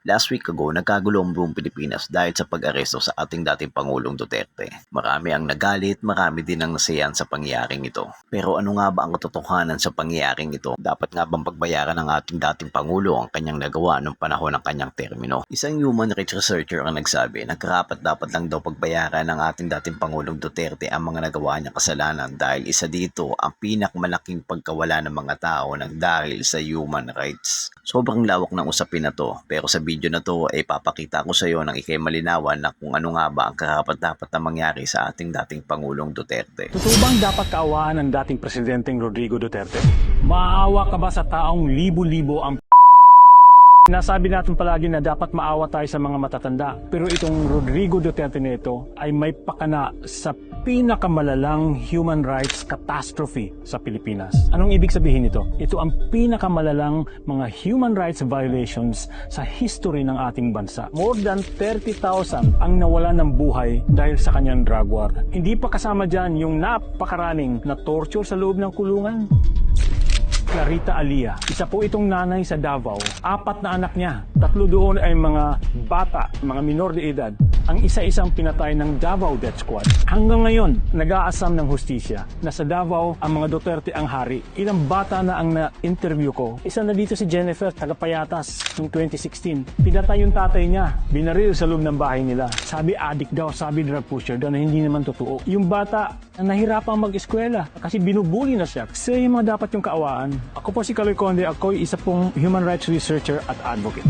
Last week ago, nagkagulo ang buong Pilipinas dahil sa pag-aresto sa ating dating Pangulong Duterte. Marami ang nagalit, marami din ang nasayan sa pangyayaring ito. Pero ano nga ba ang katotohanan sa pangyayaring ito? Dapat nga bang pagbayaran ng ating dating Pangulo ang kanyang nagawa noong panahon ng kanyang termino? Isang human rights researcher ang nagsabi na karapat dapat lang daw pagbayaran ng ating dating Pangulong Duterte ang mga nagawa niyang kasalanan dahil isa dito ang pinakamalaking pagkawala ng mga tao ng dahil sa human rights. Sobrang lawak ng usapin na to, pero sa video na to ay papakita ko sa iyo ng ikay malinawan na kung ano nga ba ang karapat-dapat na mangyari sa ating dating Pangulong Duterte. Totoo bang dapat kaawaan ng dating Presidenteng Rodrigo Duterte? Maawa ka ba sa taong libo-libo ang Nasabi natin palagi na dapat maawa tayo sa mga matatanda. Pero itong Rodrigo Duterte nito ay may pakana sa pinakamalalang human rights catastrophe sa Pilipinas. Anong ibig sabihin nito? Ito ang pinakamalalang mga human rights violations sa history ng ating bansa. More than 30,000 ang nawala ng buhay dahil sa kanyang drug war. Hindi pa kasama dyan yung napakaraming na torture sa loob ng kulungan. Clarita Alia, isa po itong nanay sa Davao. 4 na anak niya. 3 doon ay mga bata, mga minor de edad. Ang isa-isang pinatay ng Davao Death Squad. Hanggang ngayon, nag-aasam ng hustisya na sa Davao ang mga Duterte ang hari. Ilang bata na ang na-interview ko. Isa na dito si Jennifer, taga-Payatas, noong 2016. Pinatay yung tatay niya, binaril sa loob ng bahay nila. Sabi addict daw, sabi drug pusher daw na hindi naman totoo. Yung bata, nahirapang mag-eskwela kasi binubuli na siya. Kasi yung mga dapat yung kaawaan. Ako po si Kaloy Conde, ako ay isa pong human rights researcher at advocate.